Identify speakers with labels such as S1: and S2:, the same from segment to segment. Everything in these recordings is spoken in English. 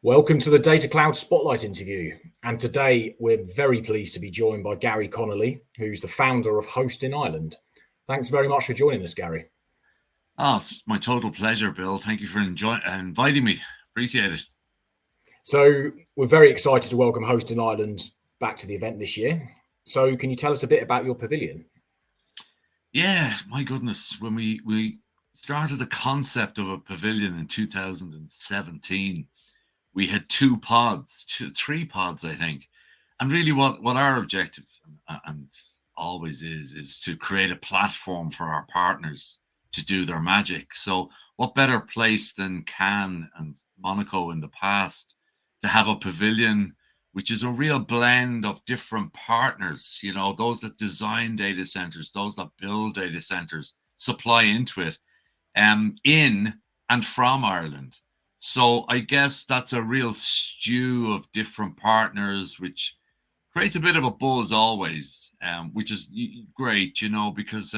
S1: Welcome to the Datacloud Spotlight interview. And today we're very pleased to be joined by Garry Connolly, who's the founder of Host in Ireland. Thanks very much for joining us, Garry.
S2: Oh, it's my total pleasure, Bill. Thank you for inviting me. Appreciate it.
S1: So we're very excited to welcome Host in Ireland back to the event this year. So can you tell us a bit about your pavilion?
S2: Yeah, my goodness. When we started the concept of a pavilion in 2017, we had three pods, I think. And really what our objective and always is to create a platform for our partners to do their magic. So what better place than Cannes and Monaco in the past to have a pavilion which is a real blend of different partners, those that design data centers, those that build data centers, supply into it, in and from Ireland. So I guess that's a real stew of different partners, which creates a bit of a buzz always, which is great, because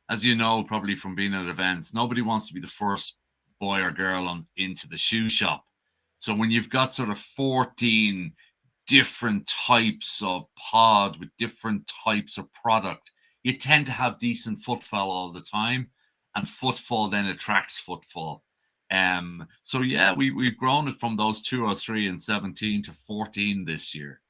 S2: as you know, probably from being at events, nobody wants to be the first boy or girl into the shoe shop. So when you've got sort of 14 different types of pod with different types of product, you tend to have decent footfall all the time, and footfall then attracts footfall. So yeah, we've grown it from those 2 or 3 in 17 to 14 this year,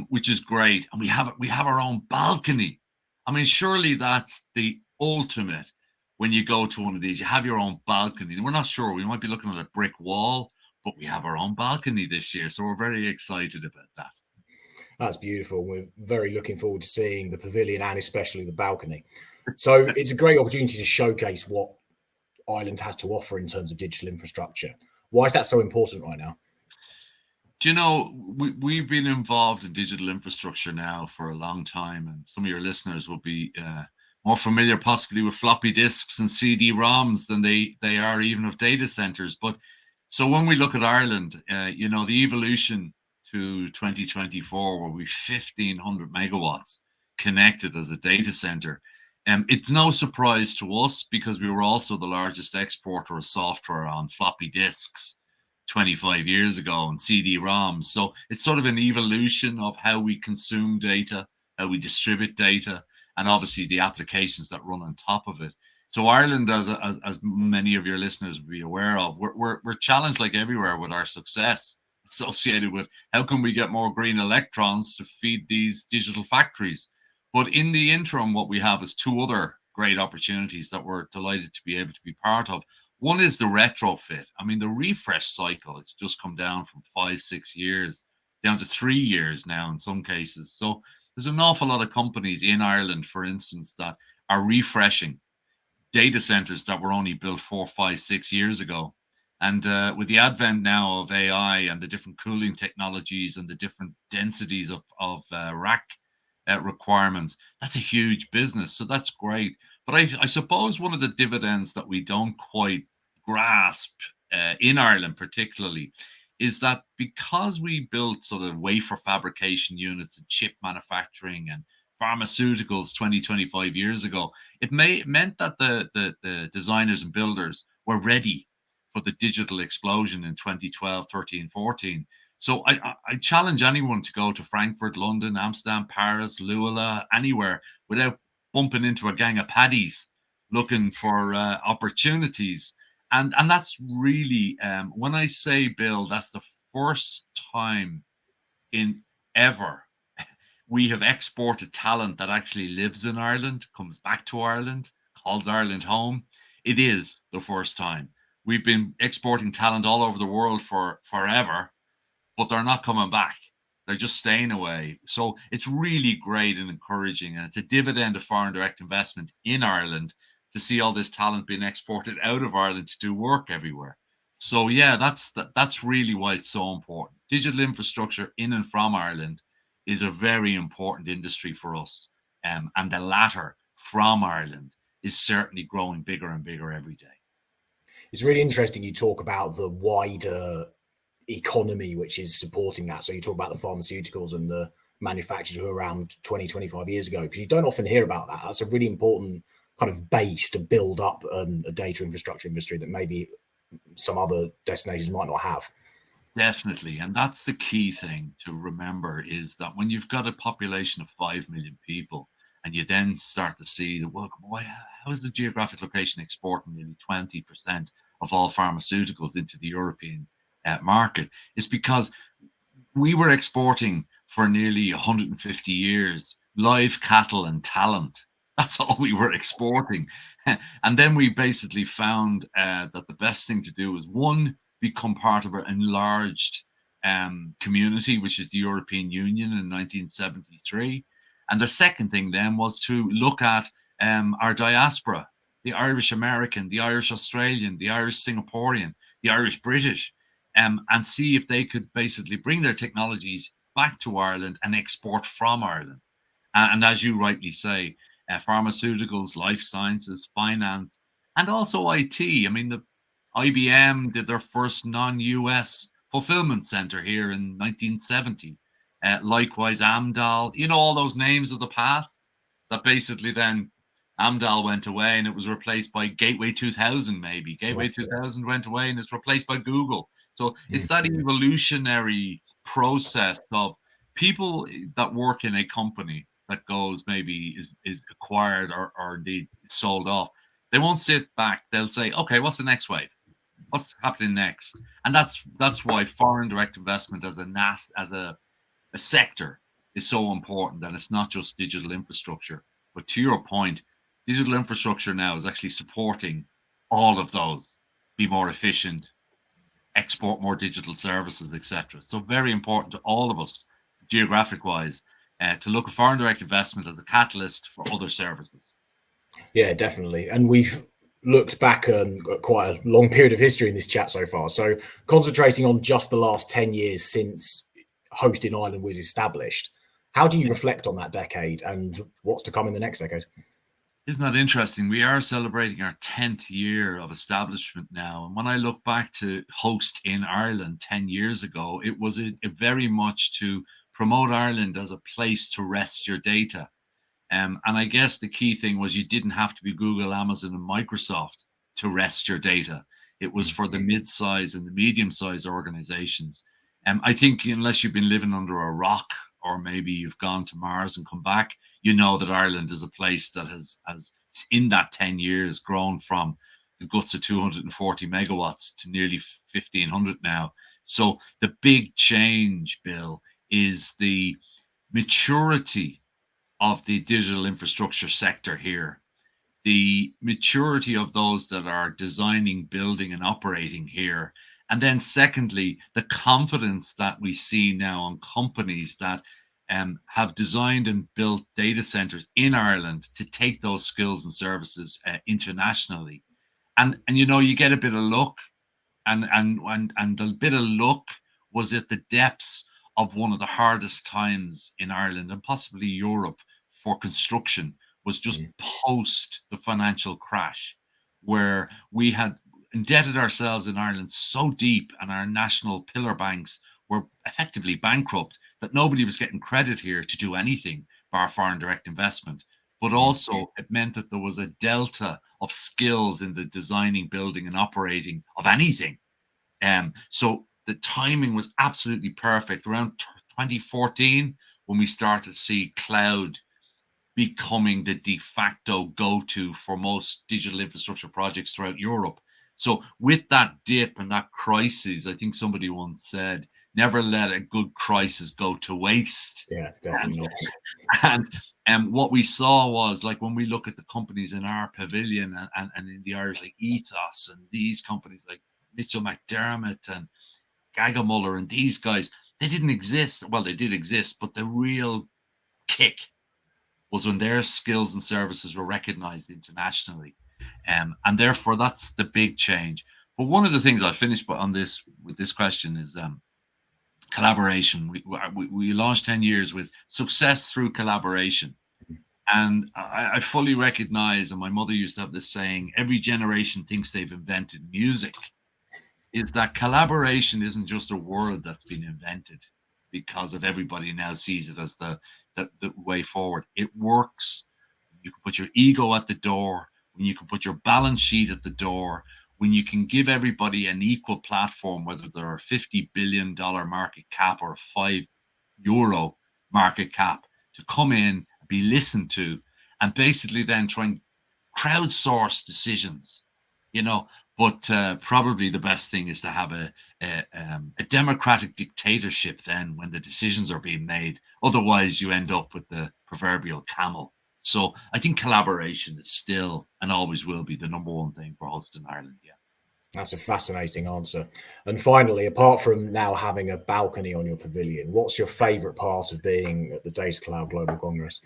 S2: which is great. And we have our own balcony. I mean, surely that's the ultimate. When you go to one of these, you have your own balcony. We're not sure. We might be looking at a brick wall, but we have our own balcony this year. So we're very excited about that.
S1: That's beautiful. We're very looking forward to seeing the pavilion and especially the balcony. So it's a great opportunity to showcase what Ireland has to offer in terms of digital infrastructure. Why is that so important right now?
S2: Do you know, we've been involved in digital infrastructure now for a long time, and some of your listeners will be more familiar possibly with floppy disks and CD-ROMs than they are even of data centers. But so when we look at Ireland, the evolution to 2024, where we've 1,500 megawatts connected as a data center, it's no surprise to us because we were also the largest exporter of software on floppy disks 25 years ago and CD-ROMs. So it's sort of an evolution of how we consume data, how we distribute data, and obviously the applications that run on top of it. So Ireland, as many of your listeners will be aware of, we're challenged like everywhere with our success associated with how can we get more green electrons to feed these digital factories. But in the interim, what we have is 2 other great opportunities that we're delighted to be able to be part of. One is the retrofit. I mean, the refresh cycle, it's just come down from 5-6 years down to 3 years now in some cases. So there's an awful lot of companies in Ireland, for instance, that are refreshing data centers that were only built 4, 5, 6 years ago. And with the advent now of AI and the different cooling technologies and the different densities of rack requirements, that's a huge business. So that's great. But I suppose one of the dividends that we don't quite grasp in Ireland particularly is that because we built sort of wafer fabrication units and chip manufacturing and pharmaceuticals 25 years ago, it meant that the designers and builders were ready for the digital explosion in 2012, 13, 14. So I challenge anyone to go to Frankfurt, London, Amsterdam, Paris, Louisville, anywhere without bumping into a gang of paddies looking for opportunities. And that's really, when I say, Bill, that's the first time in ever we have exported talent that actually lives in Ireland, comes back to Ireland, calls Ireland home. It is the first time. We've been exporting talent all over the world for forever, but they're not coming back. They're just staying away. So it's really great and encouraging. And it's a dividend of foreign direct investment in Ireland to see all this talent being exported out of Ireland to do work everywhere. So yeah, that's really why it's so important. Digital infrastructure in and from Ireland is a very important industry for us. And the latter from Ireland is certainly growing bigger and bigger every day.
S1: It's really interesting you talk about the wider economy which is supporting that. So you talk about the pharmaceuticals and the manufacturers who were around 20, 25 years ago, because you don't often hear about that. That's a really important kind of base to build up a data infrastructure industry that maybe some other destinations might not have.
S2: Definitely. And that's the key thing to remember, is that when you've got a population of 5 million people and you then start to see the, well, boy, how is the geographic location exporting nearly 20% of all pharmaceuticals into the European market? It's because we were exporting for nearly 150 years live cattle and talent. That's all we were exporting. And then we basically found that the best thing to do was, one, become part of an enlarged community, which is the European Union in 1973. And the second thing then was to look at our diaspora, the Irish American, the Irish Australian, the Irish Singaporean, the Irish British, and see if they could basically bring their technologies back to Ireland and export from Ireland. And as you rightly say, pharmaceuticals, life sciences, finance, and also IT. I mean, the IBM did their first non-US fulfillment center here in 1970. Likewise, Amdahl, all those names of the past that basically then Amdahl went away and it was replaced by Gateway 2000, maybe. Gateway 2000 went away and it's replaced by Google. So it's that evolutionary process of people that work in a company that goes, maybe is acquired or indeed sold off. They won't sit back. They'll say, okay, what's the next wave? What's happening next? And that's why foreign direct investment as a sector is so important. And it's not just digital infrastructure. But to your point, digital infrastructure now is actually supporting all of those. Be more efficient, export more digital services, etc. So very important to all of us, geographic wise, to look at foreign direct investment as a catalyst for other services.
S1: Yeah, definitely. And we've looked back at quite a long period of history in this chat so far. So concentrating on just the last 10 years since hosting Ireland was established, how do you reflect on that decade and what's to come in the next decade?
S2: Isn't that interesting? We are celebrating our 10th year of establishment now. And when I look back to host in Ireland 10 years ago, it was a very much to promote Ireland as a place to rest your data. And I guess the key thing was you didn't have to be Google, Amazon, and Microsoft to rest your data. It was for the mid-size and the medium-sized organizations. I think unless you've been living under a rock, or maybe you've gone to Mars and come back, you know that Ireland is a place that has in that 10 years grown from the guts of 240 megawatts to nearly 1,500 now. So the big change, Bill, is the maturity of the digital infrastructure sector here, the maturity of those that are designing, building, and operating here. And then secondly, the confidence that we see now on companies that have designed and built data centers in Ireland to take those skills and services internationally. And you get a bit of luck, and the bit of luck was at the depths of one of the hardest times in Ireland and possibly Europe for construction, was just post the financial crash, where we had indebted ourselves in Ireland so deep and our national pillar banks were effectively bankrupt that nobody was getting credit here to do anything bar foreign direct investment. But also it meant that there was a delta of skills in the designing, building, and operating of anything. So the timing was absolutely perfect. Around 2014, when we started to see cloud becoming the de facto go-to for most digital infrastructure projects throughout Europe. So with that dip and that crisis, I think somebody once said, never let a good crisis go to waste.
S1: Yeah, definitely not.
S2: And what we saw was, like, when we look at the companies in our pavilion and in the Irish, like Ethos and these companies like Mitchell McDermott and Gagamuller and these guys, they didn't exist. Well, they did exist, but the real kick was when their skills and services were recognized internationally. And therefore, that's the big change. But one of the things I'll finish on this with this question is collaboration. We launched 10 years with success through collaboration. And I fully recognize, and my mother used to have this saying, every generation thinks they've invented music, is that collaboration isn't just a word that's been invented because of everybody now sees it as the way forward. It works. You can put your ego at the door, when you can put your balance sheet at the door, when you can give everybody an equal platform, whether they're a $50 billion market cap or a €5 market cap, to come in, be listened to, and basically then try and crowdsource decisions, But probably the best thing is to have a democratic dictatorship then when the decisions are being made. Otherwise, you end up with the proverbial camel. So I think collaboration is still and always will be the number one thing for hosting Ireland. Yeah.
S1: That's a fascinating answer. And finally, apart from now having a balcony on your pavilion, what's your favorite part of being at the Datacloud Global Congress?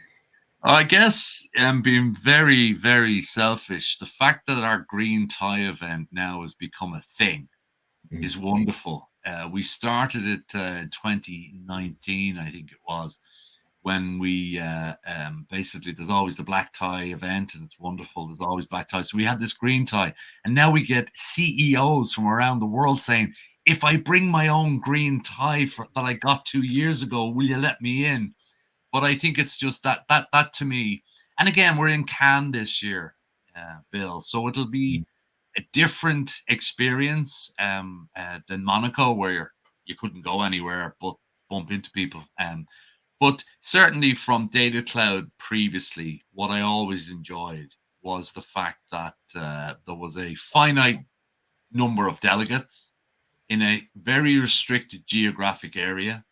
S2: I guess being very, very selfish, the fact that our green tie event now has become a thing is wonderful. We started it in 2019, I think it was, when we basically, there's always the black tie event and it's wonderful. There's always black ties. So we had this green tie, and now we get CEOs from around the world saying, if I bring my own green tie that I got 2 years ago, will you let me in? But I think it's just that to me. And again, we're in Cannes this year, Bill. So it'll be a different experience than Monaco, where you couldn't go anywhere but bump into people. But certainly from Datacloud previously, what I always enjoyed was the fact that there was a finite number of delegates in a very restricted geographic area.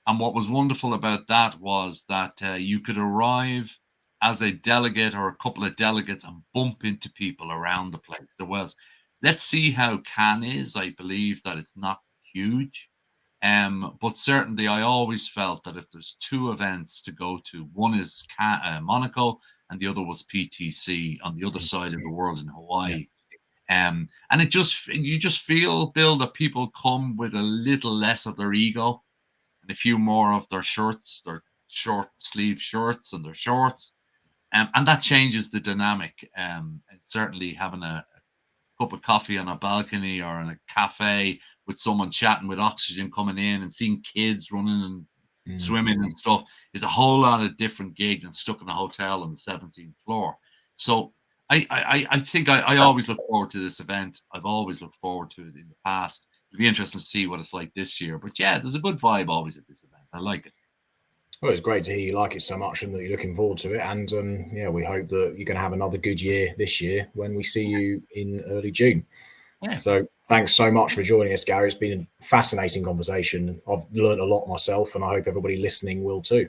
S2: And what was wonderful about that was that you could arrive as a delegate or a couple of delegates and bump into people around the place. Let's see how Cannes is. I believe that it's not huge. But certainly I always felt that if there's two events to go to, one is Monaco and the other was PTC on the other side of the world in Hawaii. And you just feel, Bill, that people come with a little less of their ego and a few more of their shirts, their short sleeve shirts and their shorts. And that changes the dynamic. And certainly having a cup of coffee on a balcony or in a cafe with someone chatting with oxygen coming in and seeing kids running and swimming and stuff is a whole lot of different gig than stuck in a hotel on the 17th floor. So I think I always look forward to this event. I've always looked forward to it in the past. It'll be interesting to see what it's like this year. But yeah, there's a good vibe always at this event. I like it.
S1: Well, it's great to hear you like it so much and that you're looking forward to it. And yeah, we hope that you're going to have another good year this year when we see you in early June. Yeah. So thanks so much for joining us, Garry. It's been a fascinating conversation. I've learned a lot myself, and I hope everybody listening will too.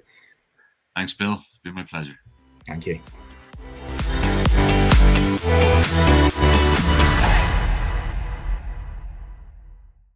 S2: Thanks, Bill. It's been my pleasure.
S1: Thank you.